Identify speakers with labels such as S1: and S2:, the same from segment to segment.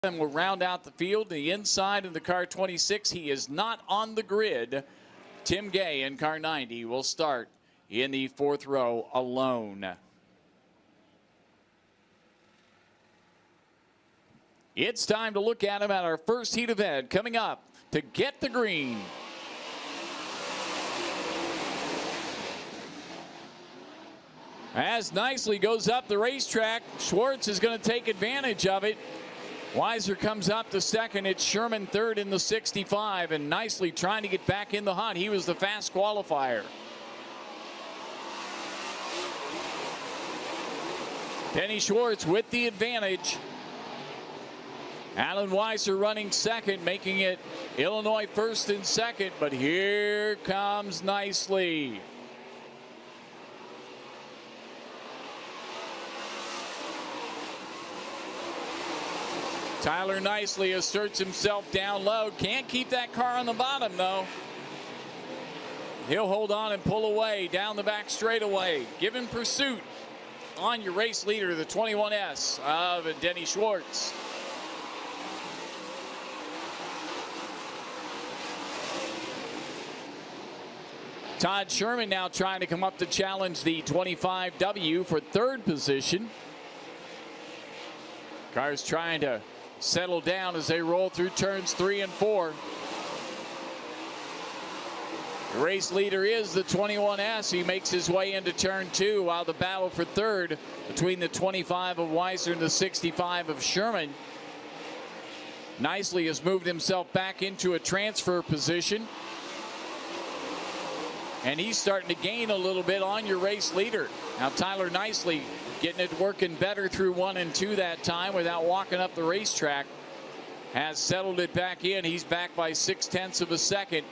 S1: And will round out the field. The inside in the car 26. He is not on the grid. Tim Gay in car 90 will start in the fourth row alone. It's time to look at him at our first heat event coming up to get the green. As nicely goes up the racetrack, Schwartz is going to take advantage of it. Weiser comes up to second. It's Sherman third in the 65, and nicely trying to get back in the hunt. He was the fast qualifier. Denny Schwartz with the advantage. Alan Weiser running second, making it Illinois first and second, but here comes Nicely. Tyler Nicely asserts himself down low. Can't keep that car on the bottom, though. He'll hold on and pull away down the back straightaway. Given pursuit on your race leader, the 21S of Denny Schwartz. Todd Sherman now trying to come up to challenge the 25W for third position. Car's trying to settle down as they roll through turns 3 and 4. The race leader is the 21S. He makes his way into turn 2 while the battle for third between the 25 of Weiser and the 65 of Sherman. Nicely has moved himself back into a transfer position. And he's starting to gain a little bit on your race leader. Now Tyler Nicely getting it working better through 1 and 2 that time without walking up the racetrack. Has settled it back in. He's back by 0.6 of a second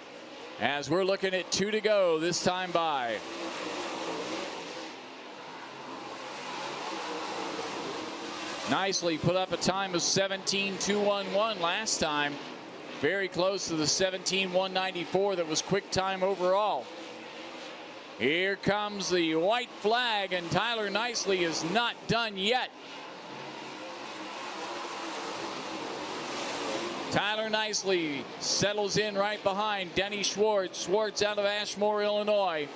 S1: as we're looking at 2 to go this time by. Nicely put up a time of 17.211 last time. Very close to the 17.194 that was quick time overall. Here comes the white flag, and Tyler Nicely is not done yet. Tyler Nicely settles in right behind Denny Schwartz. Schwartz out of Ashmore, Illinois.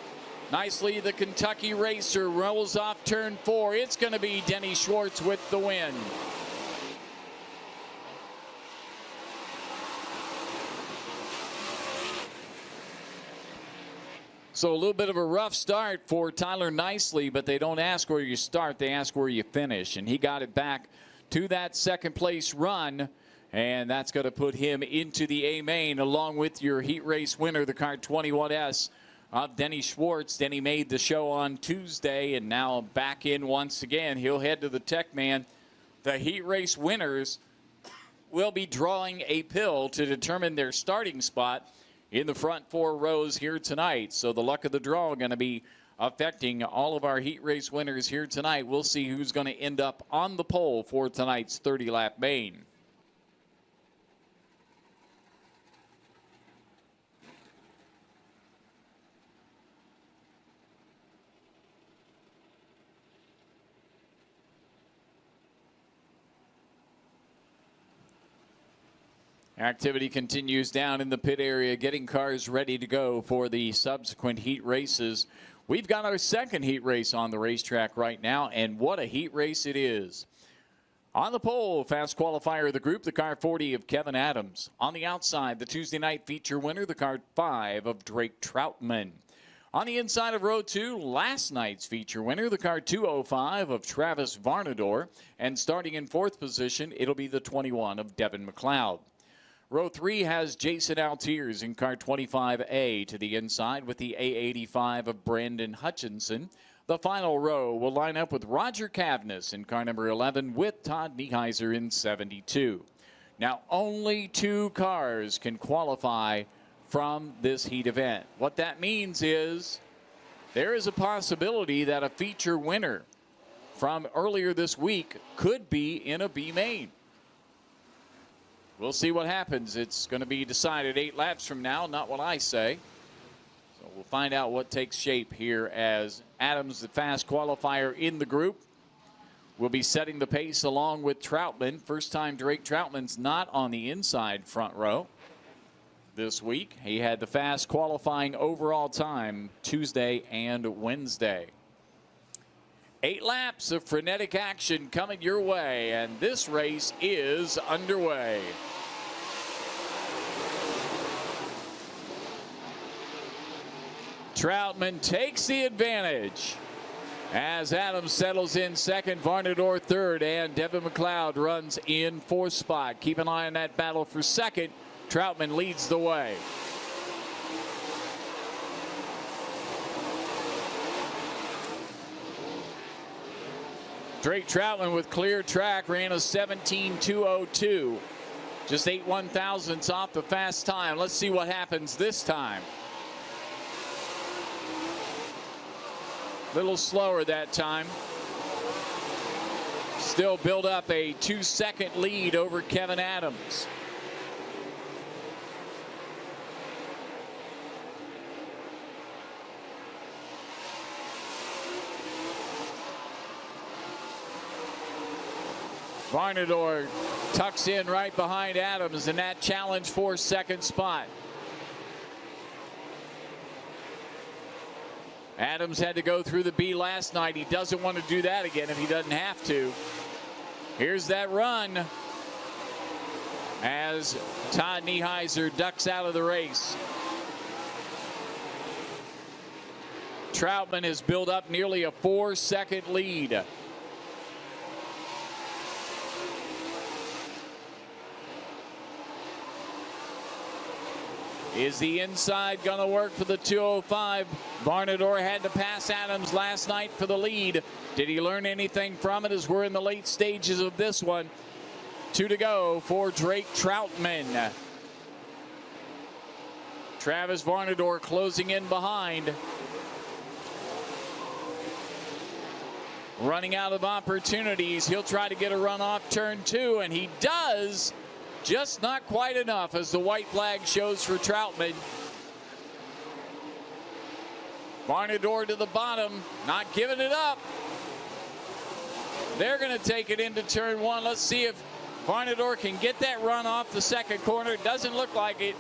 S1: Nicely, the Kentucky racer, rolls off turn 4. It's going to be Denny Schwartz with the win. So a little bit of a rough start for Tyler Nicely, but they don't ask where you start, they ask where you finish. And he got it back to that second place run, and that's going to put him into the A main along with your heat race winner, the car 21S of Denny Schwartz. Denny made the show on Tuesday and now back in once again. He'll head to the Tech Man. The heat race winners will be drawing a pill to determine their starting spot in the front 4 rows here tonight. So the luck of the draw going to be affecting all of our heat race winners here tonight. We'll see who's going to end up on the pole for tonight's 30-lap main. Activity continues down in the pit area, getting cars ready to go for the subsequent heat races. We've got our second heat race on the racetrack right now, and what a heat race it is. On the pole, fast qualifier of the group, the car 40 of Kevin Adams. On the outside, the Tuesday night feature winner, the car 5 of Drake Troutman. On the inside of row 2, last night's feature winner, the car 205 of Travis Varnador. And starting in 4th position, it'll be the 21 of Devin McLeod. Row 3 has Jason Altiers in car 25A to the inside with the A85 of Brandon Hutchinson. The final row will line up with Roger Cavness in car number 11 with Todd Nieheiser in 72. Now, only 2 cars can qualify from this heat event. What that means is there is a possibility that a feature winner from earlier this week could be in a B main. We'll see what happens. It's going to be decided 8 laps from now, not what I say. So we'll find out what takes shape here as Adams, the fast qualifier in the group, will be setting the pace along with Troutman. First time Drake Troutman's not on the inside front row this week. He had the fast qualifying overall time Tuesday and Wednesday. 8 laps of frenetic action coming your way, and this race is underway. Troutman takes the advantage as Adams settles in second, Varnador third, and Devin McLeod runs in fourth spot. Keep an eye on that battle for second. Troutman leads the way. Drake Troutman with clear track ran a 17.202. Just 8 1/1000ths off the fast time. Let's see what happens this time. Little slower that time. Still build up a 2-second lead over Kevin Adams. Varnador tucks in right behind Adams in that challenge for second spot. Adams had to go through the B last night. He doesn't want to do that again if he doesn't have to. Here's that run as Todd Nieheiser ducks out of the race. Troutman has built up nearly a 4-second lead. Is the inside going to work for the 205? Varnador had to pass Adams last night for the lead. Did he learn anything from it as we're in the late stages of this one? 2 to go for Drake Troutman. Travis Varnador closing in behind. Running out of opportunities. He'll try to get a run off turn 2, and he does. Just not quite enough as the white flag shows for Troutman. Varnador to the bottom, not giving it up. They're going to take it into turn 1. Let's see if Varnador can get that run off the second corner. It doesn't look like it.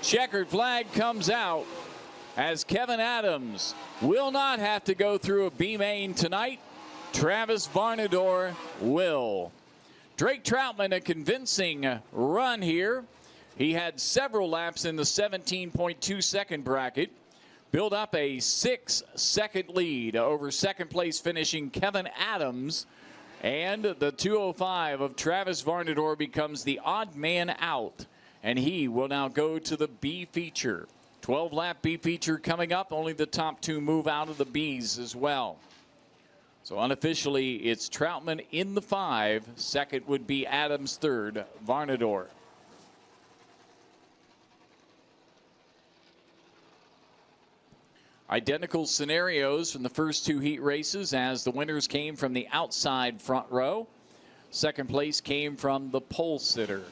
S1: Checkered flag comes out as Kevin Adams will not have to go through a B main tonight. Travis Varnador will. Drake Troutman, a convincing run here. He had several laps in the 17.2 second bracket. Built up a 6-second lead over second place finishing Kevin Adams. And the 205 of Travis Varnador becomes the odd man out. And he will now go to the B feature. 12-lap B feature coming up. Only the top 2 move out of the Bs as well. So unofficially, it's Troutman in the 5. Second would be Adams. Third, Varnador. Identical scenarios from the first 2 heat races as the winners came from the outside front row. Second place came from the pole sitter.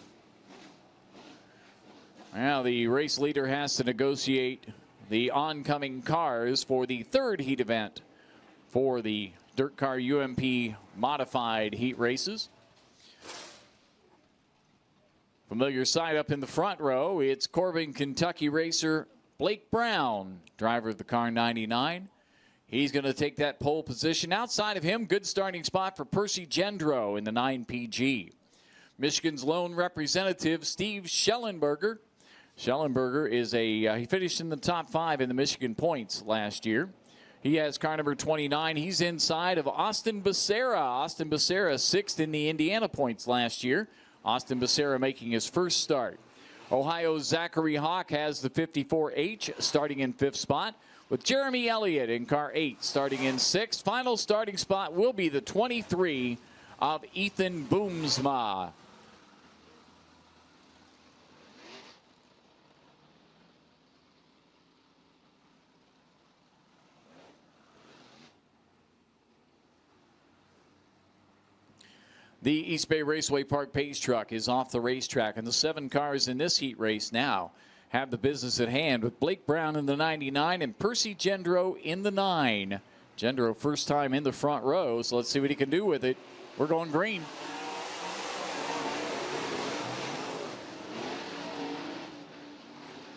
S1: Now the race leader has to negotiate the oncoming cars for the 3rd heat event for the Dirt Car UMP modified heat races. Familiar sight up in the front row. It's Corbin Kentucky racer Blake Brown, driver of the car 99. He's going to take that pole position. Outside of him, good starting spot for Percy Gendro in the 9PG. Michigan's lone representative, Steve Schellenberger. Schellenberger is he finished in the top 5 in the Michigan points last year. He has car number 29. He's inside of Austin Becerra. Austin Becerra 6th in the Indiana points last year. Austin Becerra making his first start. Ohio's Zachary Hawk has the 54H starting in 5th spot, with Jeremy Elliott in car 8 starting in 6th. Final starting spot will be the 23 of Ethan Boomsma. The East Bay Raceway Park Pace Truck is off the racetrack, and the 7 cars in this heat race now have the business at hand with Blake Brown in the 99 and Percy Gendro in the 9. Gendro first time in the front row, so let's see what he can do with it. We're going green.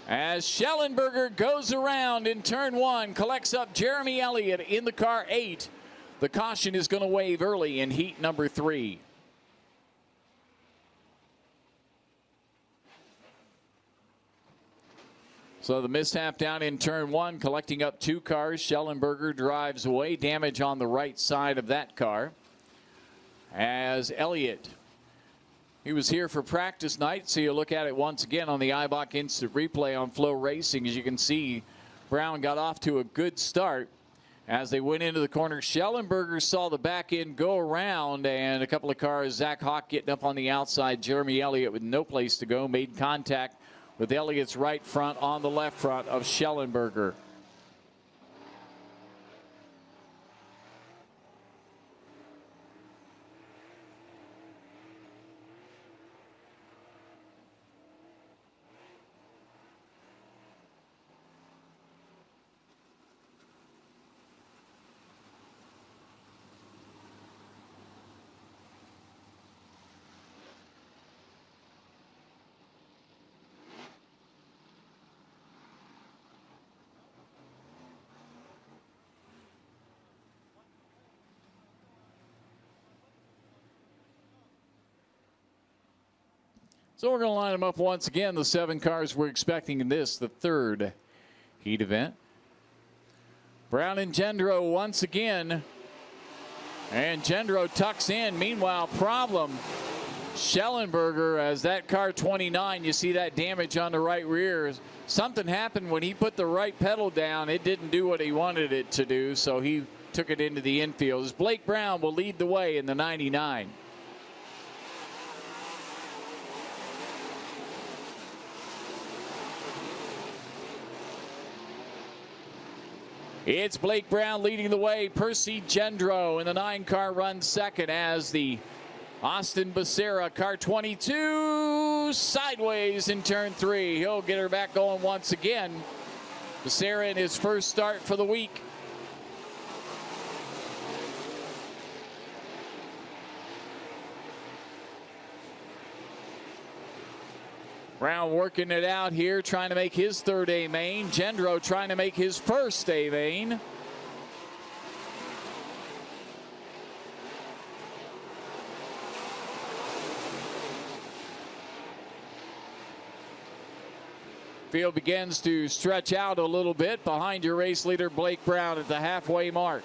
S1: As Schellenberger goes around in turn 1, collects up Jeremy Elliott in the car 8. The caution is going to wave early in heat number 3. So the mishap down in turn 1, collecting up 2 cars. Schellenberger drives away. Damage on the right side of that car. As Elliott, he was here for practice night, so you look at it once again on the iBox Instant Replay on FloRacing. As you can see, Brown got off to a good start. As they went into the corner, Schellenberger saw the back end go around, and a couple of cars, Zach Hawk getting up on the outside. Jeremy Elliott with no place to go, made contact with Elliott's right front on the left front of Schellenberger. So we're going to line them up once again. The 7 cars we're expecting in this, the 3rd heat event. Brown and Gendro once again. And Gendro tucks in. Meanwhile, problem. Schellenberger, as that car 29, you see that damage on the right rear. Something happened when he put the right pedal down. It didn't do what he wanted it to do, so he took it into the infield. As Blake Brown will lead the way in the 99. It's Blake Brown leading the way. Percy Gendro in the 9 car runs second as the Austin Becerra car 22 sideways in turn 3. He'll get her back going once again. Becerra in his first start for the week. Brown working it out here, trying to make his 3rd A main. Gendro trying to make his 1st A main. Field begins to stretch out a little bit behind your race leader, Blake Brown, at the halfway mark.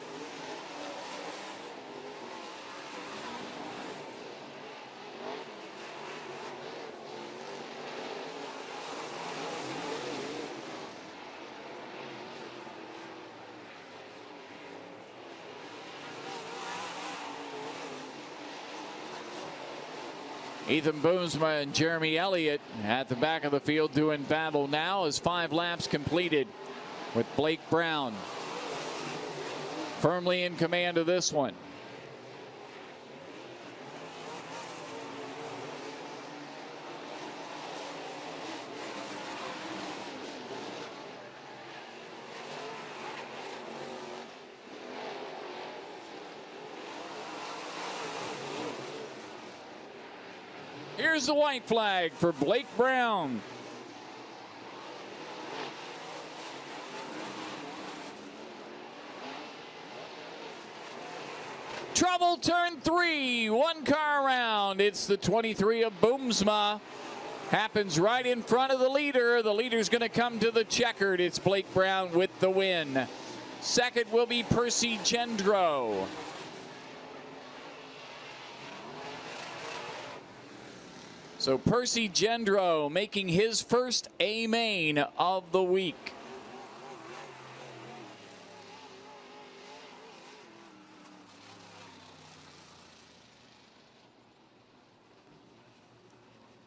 S1: Ethan Boomsma and Jeremy Elliott at the back of the field doing battle now as 5 laps completed with Blake Brown firmly in command of this one. Here's the white flag for Blake Brown. Trouble turn 3, 1 car around. It's the 23 of Boomsma. Happens right in front of the leader. The leader's going to come to the checkered. It's Blake Brown with the win. Second will be Percy Gendro. So Percy Gendro making his first A main of the week.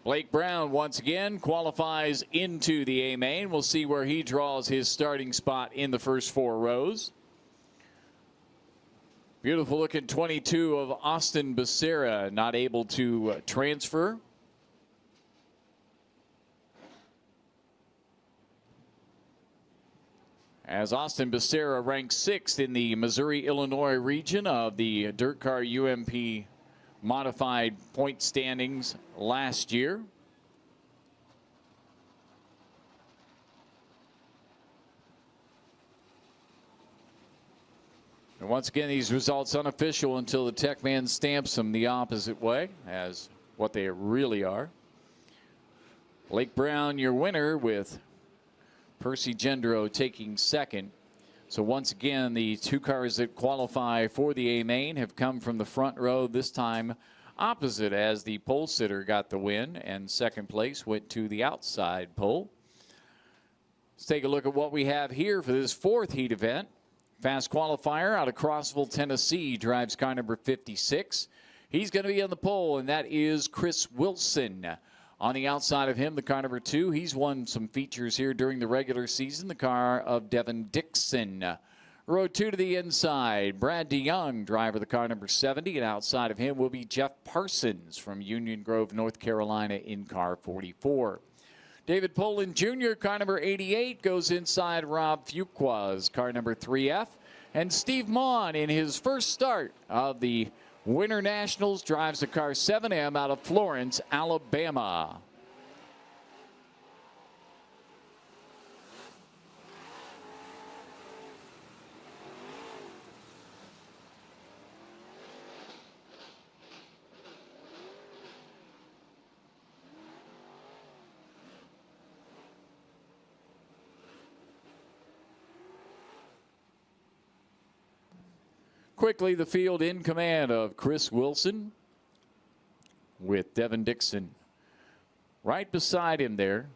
S1: Blake Brown once again qualifies into the A main. We'll see where he draws his starting spot in the first 4 rows. Beautiful looking 22 of Austin Becerra, not able to transfer. As Austin Becerra ranks 6th in the Missouri-Illinois region of the Dirt Car UMP modified point standings last year. And once again, these results unofficial until the tech man stamps them the opposite way as what they really are. Blake Brown, your winner, with Percy Gendro taking 2nd. So once again, the 2 cars that qualify for the A main have come from the front row, this time opposite, as the pole sitter got the win and 2nd place went to the outside pole. Let's take a look at what we have here for this 4th heat event. Fast qualifier out of Crossville, Tennessee, drives car number 56. He's going to be on the pole, and that is Chris Wilson. On the outside of him, the car number 2, he's won some features here during the regular season, the car of Devin Dixon. Row 2 to the inside, Brad DeYoung, driver of the car number 70, and outside of him will be Jeff Parsons from Union Grove, North Carolina, in car 44. David Poland Jr., car number 88, goes inside Rob Fuqua's car number 3F. And Steve Maughan, in his first start of the WinterNationals, drives the car 7M out of Florence, Alabama. Quickly, the field in command of Chris Wilson with Devin Dixon right beside him there.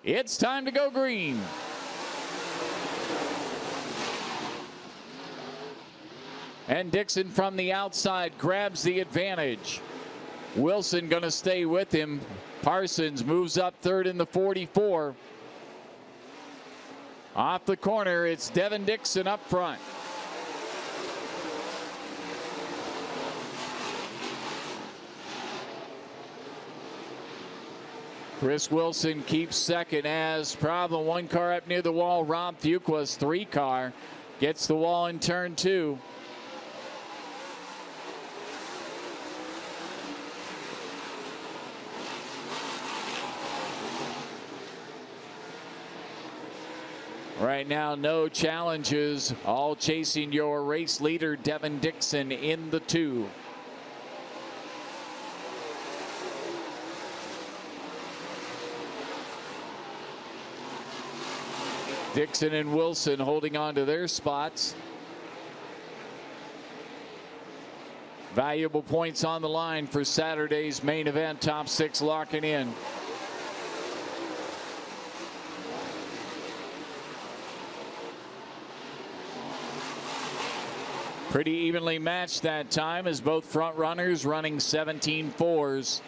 S1: It's time to go green. And Dixon from the outside grabs the advantage. Wilson going to stay with him. Parsons moves up 3rd in the 44. Off the corner, it's Devin Dixon up front. Chris Wilson keeps 2nd as problem. 1 car up near the wall. Rob Fuqua's 3 car gets the wall in turn 2. Right now, no challenges, all chasing your race leader, Devin Dixon, in the 2. Dixon and Wilson holding on to their spots. Valuable points on the line for Saturday's main event, top 6 locking in. Pretty evenly matched that time as both front runners running 17.4s.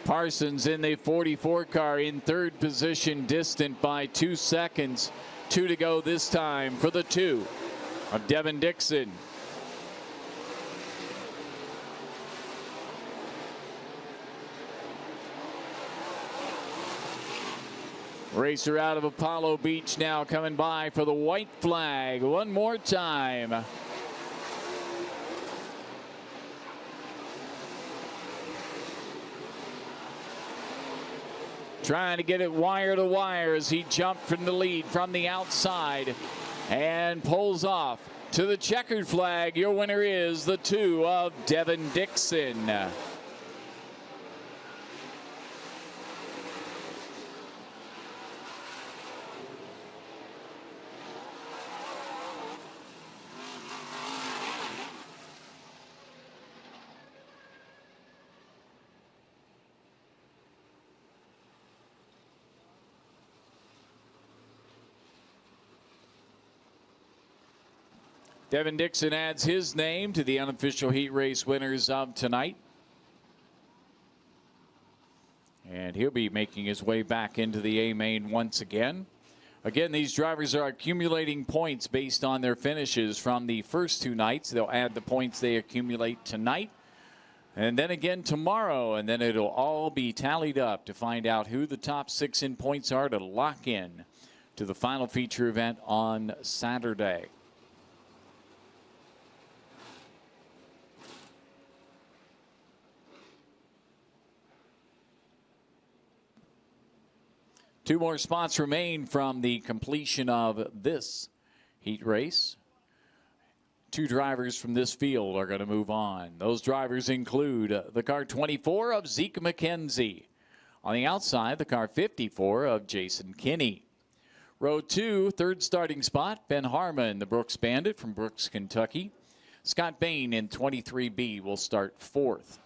S1: Parsons in the 44 car in 3rd position, distant by 2 seconds. 2 to go this time for the 2 of Devin Dixon. Racer out of Apollo Beach now coming by for the white flag one more time. Trying to get it wire to wire as he jumped from the lead from the outside and pulls off to the checkered flag. Your winner is the 2 of Devin Dixon. Devin Dixon adds his name to the unofficial heat race winners of tonight. And he'll be making his way back into the A-main once again. Again, these drivers are accumulating points based on their finishes from the first 2 nights. They'll add the points they accumulate tonight and then again tomorrow, and then it'll all be tallied up to find out who the top 6 in points are to lock in to the final feature event on Saturday. Two more spots remain from the completion of this heat race. 2 drivers from this field are going to move on. Those drivers include the car 24 of Zeke McKenzie. On the outside, the car 54 of Jason Kinney. Row 2, third starting spot, Ben Harmon, the Brooks Bandit from Brooks, Kentucky. Scott Bain in 23B will start 4th.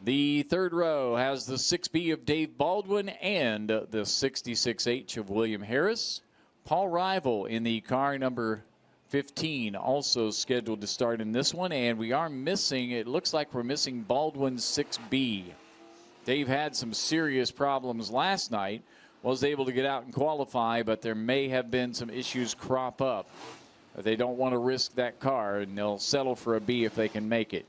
S1: The third row has the 6B of Dave Baldwin and the 66H of William Harris. Paul Rival in the car number 15, also scheduled to start in this one. And we are missing, it looks like we're missing Baldwin's 6B. Dave had some serious problems last night, was able to get out and qualify, but there may have been some issues crop up. They don't want to risk that car, and they'll settle for a B if they can make it.